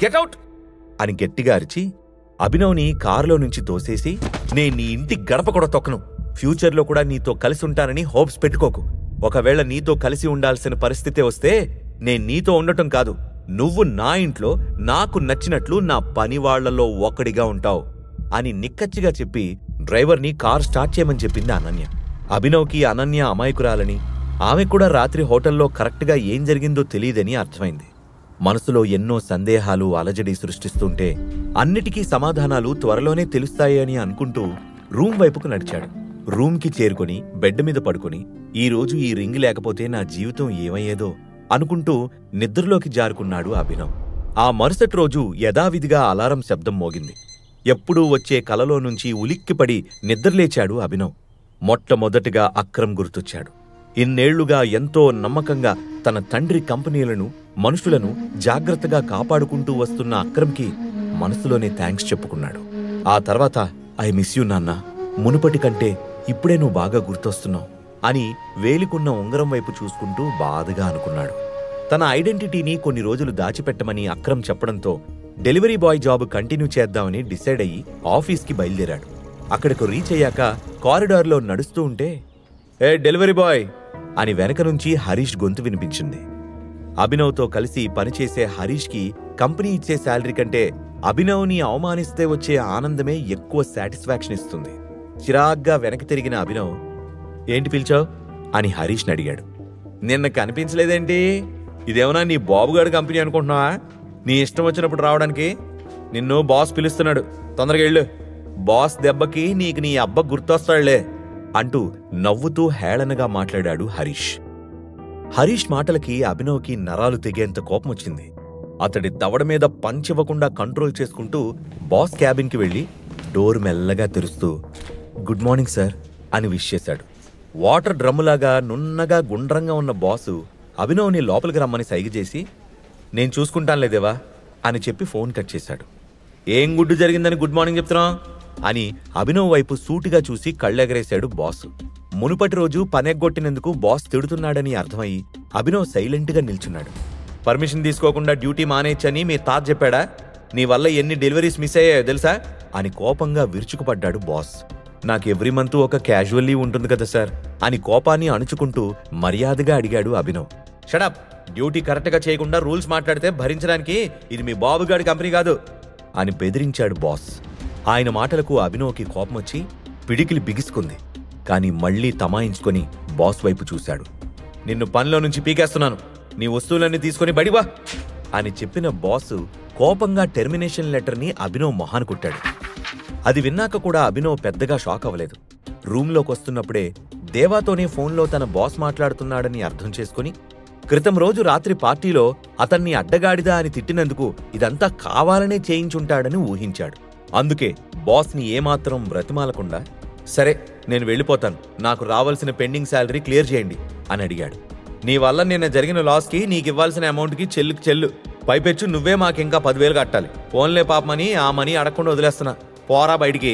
Get out అని గట్టిగా అరిచి అభినవ్ని కారులో నుంచి తోసేసి, నేను నీ ఇంటి గడప కూడా తొక్కను, ఫ్యూచర్లో కూడా నీతో కలిసి ఉంటానని హోప్స్ పెట్టుకోకు. ఒకవేళ నీతో కలిసి ఉండాల్సిన పరిస్థితే వస్తే నేను నీతో ఉండటం కాదు, నువ్వు నా ఇంట్లో నాకు నచ్చినట్లు నా పనివాళ్లలో ఒకడిగా ఉంటావు అని నిక్కచ్చిగా చెప్పి డ్రైవర్ని కార్ స్టార్ట్ చేయమని చెప్పింది అనన్య. అభినవ్కి అనన్య అమాయకురాలని, ఆమె కూడా రాత్రి హోటల్లో కరెక్ట్గా ఏం జరిగిందో తెలియదని అర్థమైంది. మనసులో ఎన్నో సందేహాలు అలజడి సృష్టిస్తుంటే అన్నిటికీ సమాధానాలు త్వరలోనే తెలుస్తాయి అని అనుకుంటూ రూమ్ వైపుకు నడిచాడు. రూమ్కి చేరుకుని బెడ్ మీద పడుకుని, ఈరోజు ఈ రింగ్ లేకపోతే నా జీవితం ఏమయ్యేదో అనుకుంటూ నిద్రలోకి జారుకున్నాడు అభినవ్. ఆ మరుసటి రోజు యథావిధిగా అలారం శబ్దం మోగింది. ఎప్పుడూ వచ్చే కలలో నుంచి ఉలిక్కిపడి నిద్రలేచాడు అభినవ్. మొట్టమొదటిగా అక్రమ్ గుర్తొచ్చాడు. ఇన్నేళ్లుగా ఎంతో నమ్మకంగా తన తండ్రి కంపెనీలను, మనుషులను జాగ్రత్తగా కాపాడుకుంటూ వస్తున్న అక్రమ్కి మనసులోనే థ్యాంక్స్ చెప్పుకున్నాడు. ఆ తర్వాత ఐ మిస్ యూ నాన్న, మునుపటి కంటే ఇప్పుడే నువ్వు బాగా గుర్తొస్తున్నావు అని వేలికున్న ఉంగరం వైపు చూసుకుంటూ బాధగా అనుకున్నాడు. తన ఐడెంటిటీని కొన్ని రోజులు దాచిపెట్టమని అక్రమ్ చెప్పడంతో డెలివరీ బాయ్ జాబ్ కంటిన్యూ చేద్దామని డిసైడ్ అయ్యి ఆఫీస్కి బయలుదేరాడు. అక్కడకు రీచ్ అయ్యాక కారిడార్లో నడుస్తూ ఉంటే, ఏ డెలివరీ బాయ్ అని వెనక నుంచి హరీష్ గొంతు వినిపించింది. అభినవ్తో కలిసి పనిచేసే హరీష్కి కంపెనీ ఇచ్చే శాలరీ కంటే అభినవ్ని అవమానిస్తే వచ్చే ఆనందమే ఎక్కువ సాటిస్ఫాక్షన్ ఇస్తుంది. చిరాగ్గా వెనక్కి తిరిగిన అభినవ్, ఏంటి పిలిచావు అని హరీష్ని అడిగాడు. నిన్న కనిపించలేదేంటి? ఇదేమన్నా నీ బాబుగాడు కంపెనీ అనుకుంటున్నావా? నీ ఇష్టం వచ్చినప్పుడు రావడానికి? నిన్ను బాస్ పిలుస్తున్నాడు, తొందరగా వెళ్ళు. బాస్ దెబ్బకి నీకు నీ అబ్బ గుర్తొస్తాడులే అంటూ నవ్వుతూ హేళనగా మాట్లాడాడు హరీష్. హరీష్ మాటలకి అభినవ్కి నరాలు తెగేంత కోపమొచ్చింది. అతడి దవడ మీద పంచివ్వకుండా కంట్రోల్ చేసుకుంటూ బాస్ క్యాబిన్కి వెళ్లి డోర్ మెల్లగా తెరుస్తూ గుడ్ మార్నింగ్ సార్ అని విష్ చేశాడు. వాటర్ డ్రమ్ములాగా నున్నగా గుండ్రంగా ఉన్న బాసు అభినవ్ని లోపలికి రమ్మని సైగ చేసి, నేను చూసుకుంటానులేదేవా అని చెప్పి ఫోన్ కట్ చేశాడు. ఏం గుడ్డు జరిగిందని గుడ్ మార్నింగ్ చెప్తున్నాం అని అభినవ్ వైపు సూటిగా చూసి కళ్ళెగరేశాడు బాసు. మునుపటి రోజు పనెగ్గొట్టినందుకు బాస్ తిడుతున్నాడని అర్థమయ్యి అభినవ్ సైలెంట్గా నిల్చున్నాడు. పర్మిషన్ తీసుకోకుండా డ్యూటీ మానేయచ్చని మీ తాత చెప్పాడా? నీ వల్ల ఎన్ని డెలివరీస్ మిస్ అయ్యాయో తెలుసా అని కోపంగా విరుచుకుపడ్డాడు బాస్. నాకు ఎవ్రీ మంత్ ఒక క్యాజువల్ లీవ్ ఉంటుంది కదా సార్ అని కోపాన్ని అణుచుకుంటూ మర్యాదగా అడిగాడు అభినవ్. షడప్, డ్యూటీ కరెక్ట్గా చేయకుండా రూల్స్ మాట్లాడితే భరించడానికి ఇది మీ బాబుగాడి కంపెనీ కాదు అని బెదిరించాడు బాస్. ఆయన మాటలకు అభినవ్కి కోపమొచ్చి పిడికిలి బిగుసుకుంది. కానీ మళ్లీ తమాయించుకొని బాస్ వైపు చూశాడు. నిన్ను పనిలో నుంచి పీకేస్తున్నాను, నీ వస్తువులన్నీ తీసుకుని బడివా అని చెప్పిన బాసు కోపంగా టెర్మినేషన్ లెటర్ని అభినవ్ మొహాన కొట్టాడు. అది విన్నాక కూడా అభినవ్ పెద్దగా షాక్ అవ్వలేదు. రూంలోకొస్తున్నప్పుడే దేవాతోనే ఫోన్లో తన బాస్ మాట్లాడుతున్నాడని అర్థం చేసుకుని, క్రితం రోజు రాత్రి పార్టీలో అతన్ని అడ్డగాడిదా అని తిట్టినందుకు ఇదంతా కావాలనే చేయించుంటాడని ఊహించాడు. అందుకే బాస్ని ఏమాత్రం బ్రతిమాలకుండా, సరే నేను వెళ్ళిపోతాను, నాకు రావాల్సిన పెండింగ్ శాలరీ క్లియర్ చేయండి అని అడిగాడు. నీ వల్ల నిన్న జరిగిన లాస్కి నీకివ్వాల్సిన అమౌంట్కి చెల్లుకి చెల్లు, పైపెచ్చు నువ్వే మాకింకా 10,000 కట్టాలి. ఫోన్లే పాపమని ఆ మనీ అడగకుండా వదిలేస్తున్నా, పోరా బయటికి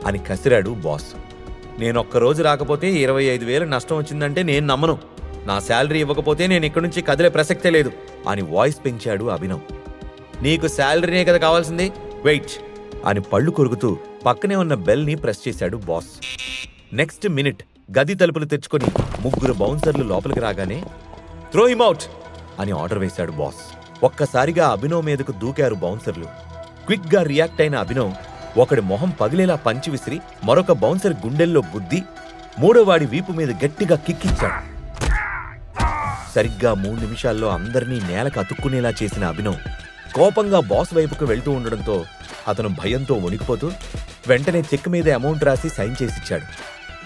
అని కసిరాడు బాస్. నేనొక్కరోజు రాకపోతే 25,000 నష్టం వచ్చిందంటే నేను నమ్మను. నా శాలరీ ఇవ్వకపోతే నేను ఇక్కడి నుంచి కదిలే ప్రసక్తే లేదు అని వాయిస్ పెంచాడు అభినవ్. నీకు శాలరీనే కదా కావాల్సింది, వెయిట్ అని పళ్ళు కొరుకుతూ పక్కనే ఉన్న బెల్ని ప్రెస్ చేశాడు బాస్. నెక్స్ట్ మినిట్ గది తలుపులు తెచ్చుకొని 3 బౌన్సర్లు లోపలికి రాగానే త్రో హిమ్ అవుట్ అని ఆర్డర్ వేశాడు బాస్. ఒక్కసారిగా అభినవ్ మీదకు దూకారు బౌన్సర్లు. క్విక్గా రియాక్ట్ అయిన అభినవ్ ఒకడి మొహం పగిలేలా పంచి విసిరి మరొక బౌన్సర్ గుండెల్లో గుద్ది మూడోవాడి వీపు మీద గట్టిగా కిక్కిచ్చాడు. సరిగ్గా 3 నిమిషాల్లో అందరినీ నేలకు అతుక్కునేలా చేసిన అభినవ్ కోపంగా బాస్ వైపుకు వెళ్తూ ఉండడంతో అతను భయంతో వణికిపోతూ వెంటనే చెక్ మీద అమౌంట్ రాసి సైన్ చేసిచ్చాడు.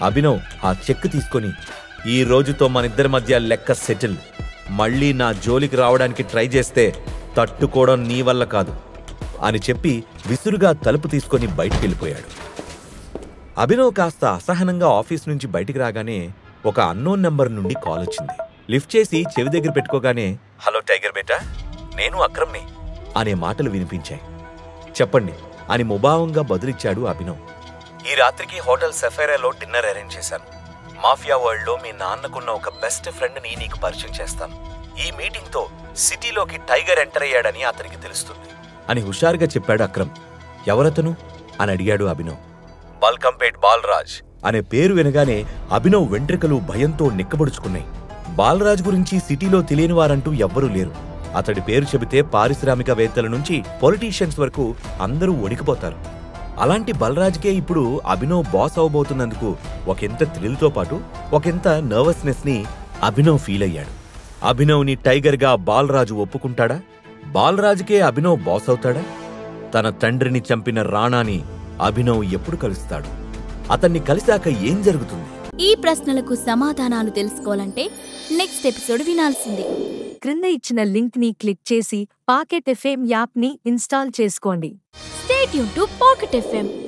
అభినవ్ ఆ చెక్ తీసుకొని, ఈ రోజుతో మనిద్దరి మధ్య లెక్క సెటిల్, మళ్లీ నా జోలికి రావడానికి ట్రై చేస్తే తట్టుకోవడం నీ వల్ల కాదు అని చెప్పి విసురుగా తలుపు తీసుకొని బయటికెళ్ళిపోయాడు. అభినవ్ కాస్త అసహనంగా ఆఫీస్ నుంచి బయటికి రాగానే ఒక అన్నోన్ నెంబర్ నుండి కాల్ వచ్చింది. లిఫ్ట్ చేసి చెవి దగ్గర పెట్టుకోగానే, హలో టైగర్ బేటా, నేను అక్రమ్ని అనే మాటలు వినిపించాయి. చెప్పండి అని ముభావంగా బదులిచ్చాడు అభినవ్. ఈ రాత్రికి హోటల్ సఫైరాలో డిన్నర్ అరేంజ్ చేశాను. మాఫియా వరల్డ్లో మీ నాన్నకున్న ఒక బెస్ట్ ఫ్రెండ్ని నీకు పరిచయం చేస్తాను. ఈ మీటింగ్తో సిటీలోకి టైగర్ ఎంటర్ అయ్యాడని అతనికి తెలుస్తుంది. అని హుషారుగా చెప్పాడు అక్రమ్. ఎవరతను అని అడిగాడు అభినవ్. బల్కంపేట్ బాలరాజ్ అనే పేరు వినగానే అభినవ్ వెంట్రుకలు భయంతో నిక్కబొడుచుకున్నాయి. బాలరాజ్ గురించి సిటీలో తెలియని వారంటూ ఎవ్వరూ లేరు. అతడి పేరు చెబితే పారిశ్రామికవేత్తల నుంచి పొలిటీషియన్స్ వరకు అందరూ వణికిపోతారు. అలాంటి బలరాజ్కే ఇప్పుడు అభినవ్ బాస్ అవబోతున్నందుకు ఒకంత థ్రిల్తో పాటు ఒకంత నర్వస్నెస్ ని అభినవ్ ఫీల్ అయ్యాడు. అభినవ్ని టైగర్గా బాలరాజు ఒప్పుకుంటాడా? బాలరాజుకే అభినవ్ బాస్ అవుతాడా? తన తండ్రిని చంపిన రాణాని అభినవ్ ఎప్పుడు కలుస్తాడు? అతన్ని కలిశాక ఏం జరుగుతుంది? ఈ ప్రశ్నలకు సమాధానాలు తెలుసుకోవాలంటే నెక్స్ట్ ఎపిసోడ్ వినాల్సిందే. క్రింద ఇచ్చిన లింక్ ని క్లిక్ చేసి పాకెట్ ఎఫ్ఎం యాప్ ని ఇన్స్టాల్ చేసుకోండి. Stay tuned to Pocket FM.